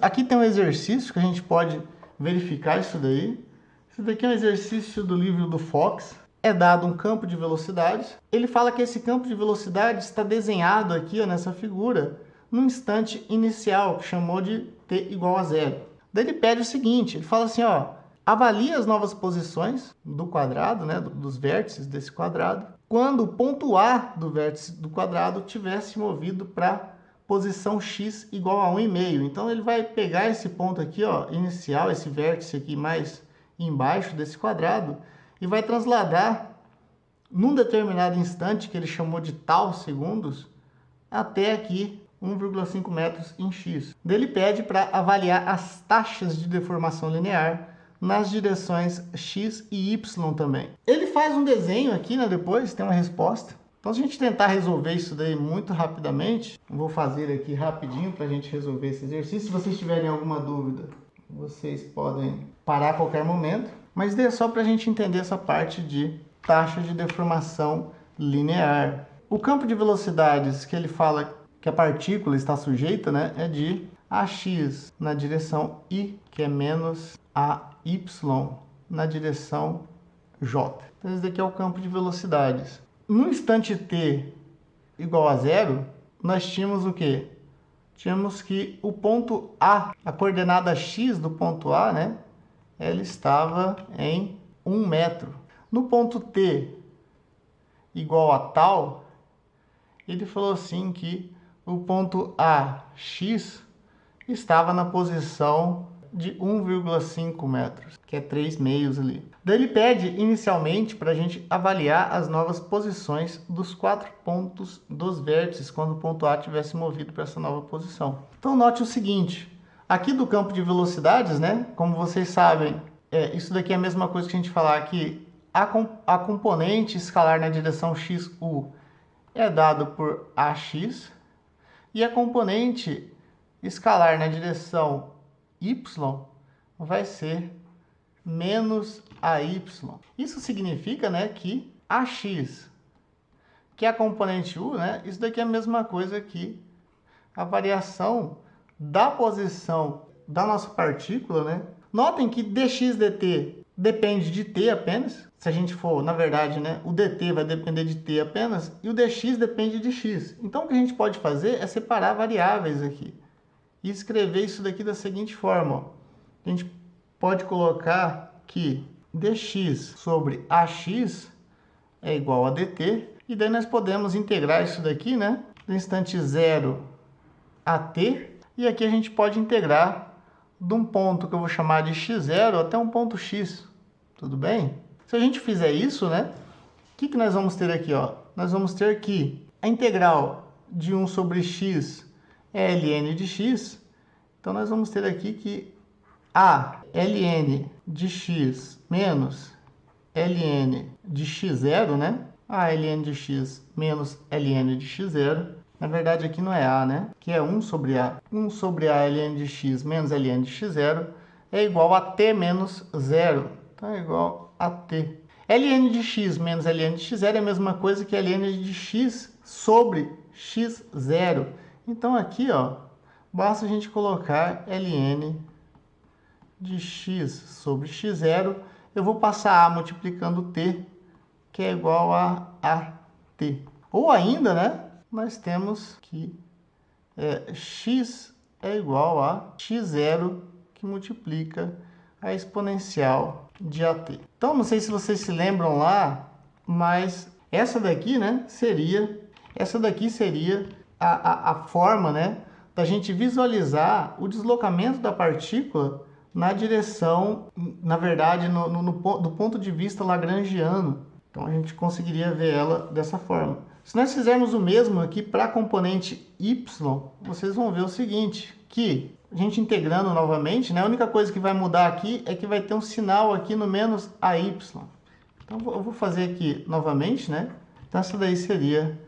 Aqui tem um exercício que a gente pode verificar isso daí. Isso daqui é um exercício do livro do Fox. É dado um campo de velocidades. Ele fala que esse campo de velocidade está desenhado aqui, ó, nessa figura, no instante inicial, que chamou de t igual a zero. Daí ele pede o seguinte, ele fala assim, ó, avalie as novas posições do quadrado, né, dos vértices desse quadrado, quando o ponto A do vértice do quadrado tivesse movido para posição x igual a 1,5. Então ele vai pegar esse ponto aqui, ó, inicial, esse vértice aqui mais embaixo desse quadrado, e vai trasladar num determinado instante, que ele chamou de tal segundos, até aqui 1,5 metros em x. Daí ele pede para avaliar as taxas de deformação linear nas direções x e y também. Ele faz um desenho aqui, né, depois tem uma resposta. Então, se a gente tentar resolver isso daí muito rapidamente, vou fazer aqui rapidinho para a gente resolver esse exercício. Se vocês tiverem alguma dúvida, vocês podem parar a qualquer momento. Mas é só para a gente entender essa parte de taxa de deformação linear. O campo de velocidades que ele fala que a partícula está sujeita, né, é de AX na direção I, que é menos AY na direção J. Então, esse daqui é o campo de velocidades. No instante t igual a zero, nós tínhamos o quê? Tínhamos que o ponto A, a coordenada x do ponto A, né, ela estava em 1 metro. No ponto t igual a tal, ele falou assim que o ponto AX estava na posição de 1,5 metros, que é 3 meios ali. Daí ele pede inicialmente para a gente avaliar as novas posições dos 4 pontos dos vértices quando o ponto A tivesse movido para essa nova posição. Então note o seguinte, aqui do campo de velocidades, né, como vocês sabem, isso daqui é a mesma coisa que a gente falar que a componente escalar na direção XU é dado por AX e a componente escalar na direção Y vai ser menos AY. Isso significa, né, que AX, que é a componente U, né, isso daqui é a mesma coisa que a variação da posição da nossa partícula, né? Notem que dx dt depende de t apenas. Se a gente for, na verdade, né, o dt vai depender de t apenas e o dx depende de x. Então, o que a gente pode fazer é separar variáveis aqui e escrever isso daqui da seguinte forma, ó. A gente pode colocar que dx sobre ax é igual a dt, e daí nós podemos integrar isso daqui, né, do instante 0 a t, e aqui a gente pode integrar de um ponto que eu vou chamar de x0 até um ponto x, tudo bem? Se a gente fizer isso, né, o que nós vamos ter aqui, ó? Nós vamos ter que a integral de 1 sobre x é ln de x, então nós vamos ter aqui que a ln de x menos ln de x0, né? A ln de x menos ln de x0, na verdade aqui não é a, né? Que é 1 sobre a. 1 sobre a ln de x menos ln de x0 é igual a t menos 0. Então é igual a t. ln de x menos ln de x0 é a mesma coisa que ln de x sobre x0. Então aqui, ó, basta a gente colocar ln de x sobre x0. Eu vou passar a multiplicando t, que é igual a t. Ou ainda, né, nós temos que x é igual a x0, que multiplica a exponencial de at. Então, não sei se vocês se lembram lá, mas essa daqui, né, seria a forma, né, da gente visualizar o deslocamento da partícula na direção, na verdade, do ponto de vista lagrangiano. Então, a gente conseguiria ver ela dessa forma. Se nós fizermos o mesmo aqui para a componente y, vocês vão ver o seguinte, que a gente integrando novamente, né, a única coisa que vai mudar aqui é que vai ter um sinal aqui no menos AY. Então, eu vou fazer aqui novamente, né? Então, essa daí seria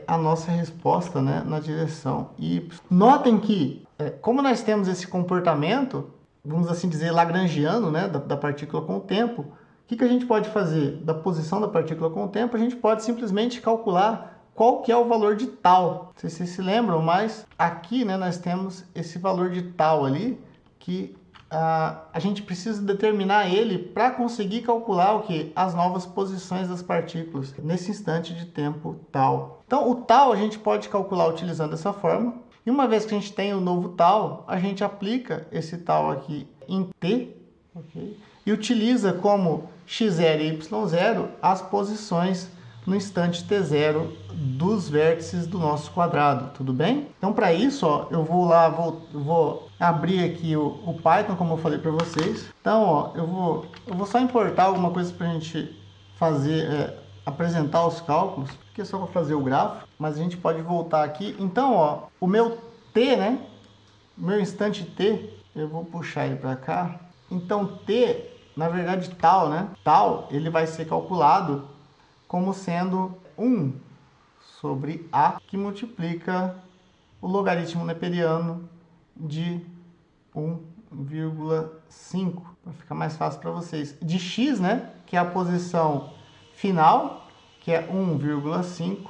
a nossa resposta, né, na direção y. Notem que, como nós temos esse comportamento, vamos assim dizer, lagrangiano, né, da partícula com o tempo, o que a gente pode fazer da posição da partícula com o tempo? A gente pode simplesmente calcular qual que é o valor de tal. Não sei se vocês se lembram, mas aqui, né, nós temos esse valor de tal ali, que a gente precisa determinar ele para conseguir calcular o que? As novas posições das partículas nesse instante de tempo tal. Então, o tal a gente pode calcular utilizando essa fórmula. E uma vez que a gente tem o novo tal, a gente aplica esse tal aqui em t, okay? E utiliza como x0 e y0 as posições no instante t0 dos vértices do nosso quadrado, tudo bem? Então, para isso, ó, eu vou abrir aqui o Python, como eu falei para vocês. Então, ó, eu vou só importar alguma coisa para a gente fazer, apresentar os cálculos, porque é só para fazer o gráfico, mas a gente pode voltar aqui. Então, ó, o meu t, né? O meu instante t, eu vou puxar ele para cá. Então, t, na verdade, tal, né? Tal, ele vai ser calculado como sendo 1 sobre a, que multiplica o logaritmo neperiano de 1,5, para ficar mais fácil para vocês. De x, né, que é a posição final, que é 1,5,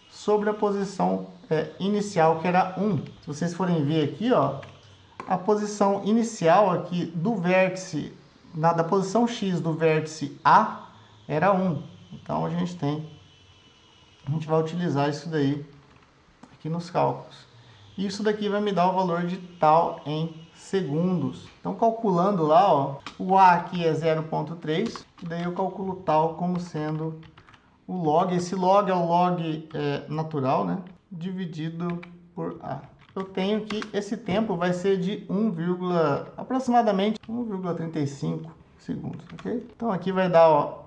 sobre a posição inicial, que era 1. Se vocês forem ver aqui, ó, a posição inicial aqui do vértice, da posição x do vértice A, era 1. Então, a gente vai utilizar isso daí aqui nos cálculos. Isso daqui vai me dar o valor de tal em segundos. Então, calculando lá, ó, o A aqui é 0,3, e daí eu calculo tal como sendo o log. Esse log é o log natural, né? Dividido por A. Eu tenho que esse tempo vai ser de aproximadamente 1,35 segundos, ok? Então, aqui vai dar, ó,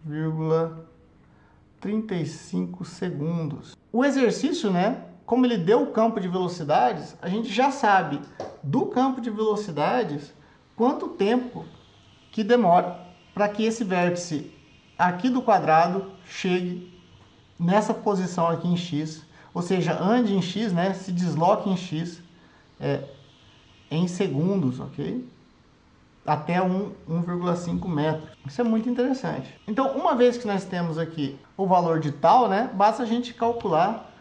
1,35 segundos. O exercício, né? Como ele deu o campo de velocidades, a gente já sabe do campo de velocidades quanto tempo que demora para que esse vértice aqui do quadrado chegue nessa posição aqui em x, ou seja, ande em x, né? Se desloque em x em segundos, ok? Até 1,5 metros. Isso é muito interessante. Então, uma vez que nós temos aqui o valor de tal, né, basta a gente calcular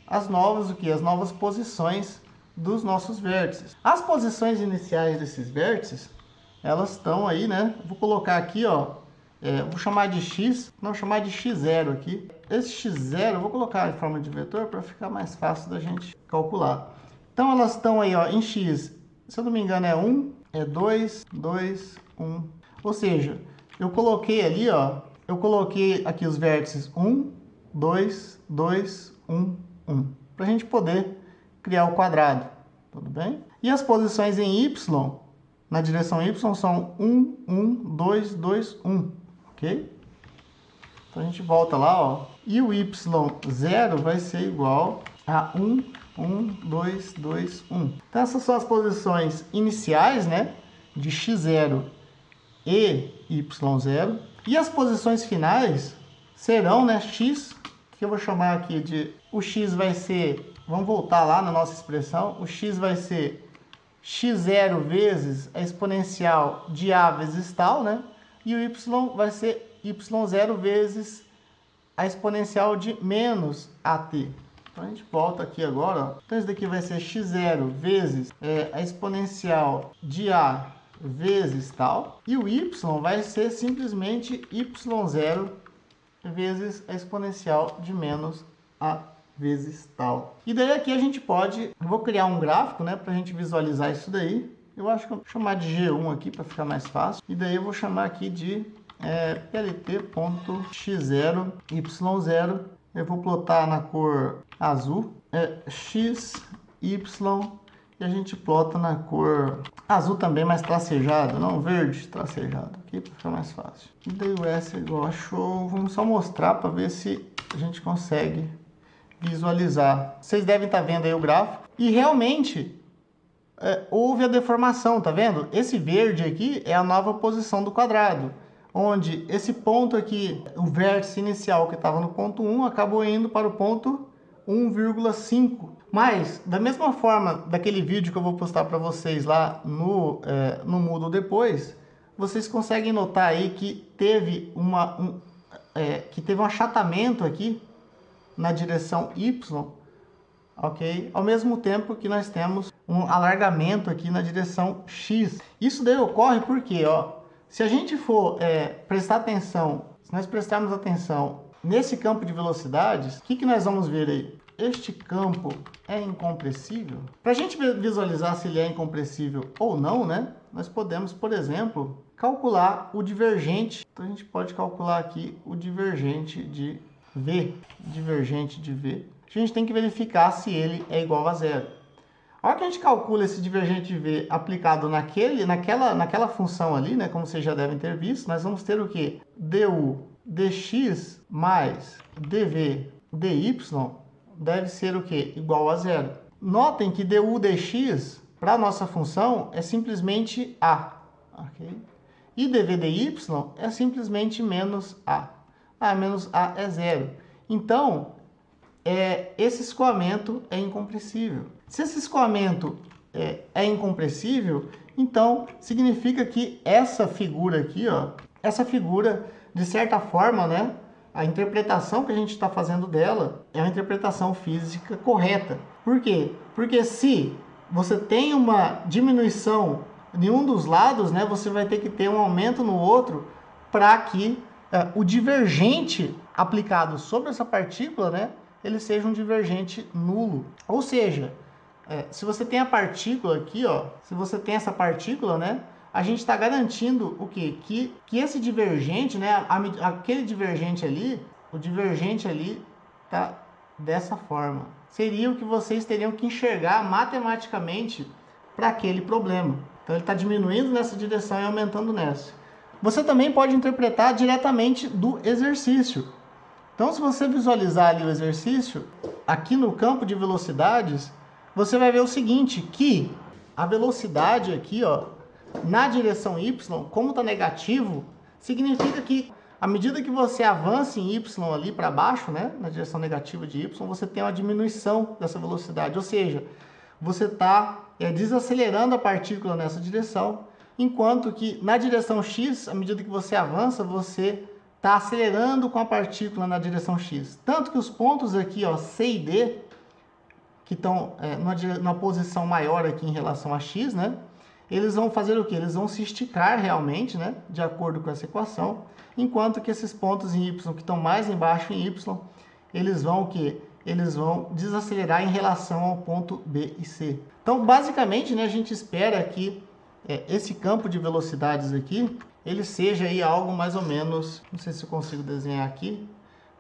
as novas posições dos nossos vértices. As posições iniciais desses vértices, elas estão aí, né? Vou colocar aqui, ó, vou chamar de x, não chamar de x0 aqui. Esse x0 eu vou colocar em forma de vetor para ficar mais fácil da gente calcular. Então, elas estão aí, ó, em x, se eu não me engano é 1, é 2, 2, 1. Ou seja, eu coloquei ali, ó, eu coloquei aqui os vértices 1, 2, 2, 1, 1. Para a gente poder criar o quadrado, tudo bem? E as posições em y, na direção y, são 1, 1, 2, 2, 1, ok? Então a gente volta lá, ó. E o y0 vai ser igual a 1, 1, 2, 2, 1. Então essas são as posições iniciais, né, de x0 e y0. E as posições finais serão, né, x, que eu vou chamar aqui de... O x vai ser... Vamos voltar lá na nossa expressão. O x vai ser x0 vezes a exponencial de a vezes tal, né? E o y vai ser y0 vezes a exponencial de menos at. Então, a gente volta aqui agora, ó. Então, isso daqui vai ser x0 vezes a exponencial de a vezes tal. E o y vai ser simplesmente y0 vezes a exponencial de menos a vezes tal. E daí aqui a gente pode... Eu vou criar um gráfico, né, para a gente visualizar isso daí. Eu acho que eu vou chamar de G1 aqui para ficar mais fácil. E daí eu vou chamar aqui de plt.x0, y0. Eu vou plotar na cor azul, x, y, e a gente plota na cor azul também, mas tracejado, não verde, tracejado, aqui para ficar mais fácil. E daí o S é igual a show. Vamos só mostrar para ver se a gente consegue visualizar. Vocês devem estar vendo aí o gráfico. E realmente houve a deformação, tá vendo? Esse verde aqui é a nova posição do quadrado, onde esse ponto aqui, o vértice inicial que estava no ponto 1, acabou indo para o ponto 1,5. Mas, da mesma forma daquele vídeo que eu vou postar para vocês lá no Moodle depois, vocês conseguem notar aí que teve um achatamento aqui na direção Y, ok? Ao mesmo tempo que nós temos um alargamento aqui na direção X. Isso daí ocorre porque, ó, se a gente for prestar atenção, se nós prestarmos atenção nesse campo de velocidades, o que nós vamos ver aí? Este campo é incompressível? Para a gente visualizar se ele é incompressível ou não, né? Nós podemos, por exemplo, calcular o divergente. Então a gente pode calcular aqui o divergente de V. Divergente de V. A gente tem que verificar se ele é igual a zero. A hora que a gente calcula esse divergente de V aplicado naquela função ali, né? Como vocês já devem ter visto, nós vamos ter o quê? du dx mais dv dy deve ser o quê? Igual a zero. Notem que du dx para a nossa função é simplesmente a. Okay? E dv dy é simplesmente menos a. Menos a é zero. Então, esse escoamento é incompressível. Se esse escoamento é incompressível, então significa que essa figura aqui, ó, essa figura, de certa forma, né, a interpretação que a gente está fazendo dela é uma interpretação física correta. Por quê? Porque se você tem uma diminuição em um dos lados, né, você vai ter que ter um aumento no outro para que o divergente aplicado sobre essa partícula, né, ele seja um divergente nulo. Ou seja, se você tem a partícula aqui, ó, se você tem essa partícula, né, a gente está garantindo o quê? Que esse divergente, né, aquele divergente ali, o divergente ali tá dessa forma. Seria o que vocês teriam que enxergar matematicamente para aquele problema. Então ele está diminuindo nessa direção e aumentando nessa. Você também pode interpretar diretamente do exercício. Então, se você visualizar ali o exercício, aqui no campo de velocidades, você vai ver o seguinte, que a velocidade aqui, ó, na direção Y, como está negativo, significa que à medida que você avança em Y ali para baixo, né, na direção negativa de Y, você tem uma diminuição dessa velocidade, ou seja, você está desacelerando a partícula nessa direção, enquanto que na direção X, à medida que você avança, você está acelerando com a partícula na direção X. Tanto que os pontos aqui, ó, C e D, que estão numa posição maior aqui em relação a X, né? Eles vão fazer o quê? Eles vão se esticar realmente, né? De acordo com essa equação. Enquanto que esses pontos em Y, que estão mais embaixo em Y, eles vão o quê? Eles vão desacelerar em relação ao ponto B e C. Então, basicamente, né, a gente espera que esse campo de velocidades aqui, ele seja aí algo mais ou menos, não sei se eu consigo desenhar aqui,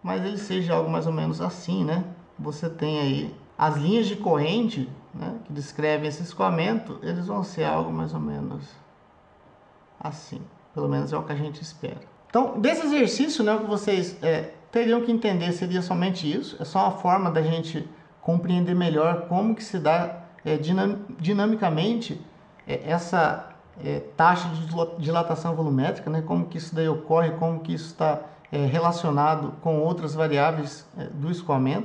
mas ele seja algo mais ou menos assim, né? Você tem aí as linhas de corrente, né, que descrevem esse escoamento, eles vão ser algo mais ou menos assim. Pelo menos é o que a gente espera. Então, desse exercício, né, o que vocês teriam que entender seria somente isso. É só uma forma da gente compreender melhor como que se dá dinamicamente essa taxa de dilatação volumétrica, né? Como que isso daí ocorre, como que isso está relacionado com outras variáveis do escoamento.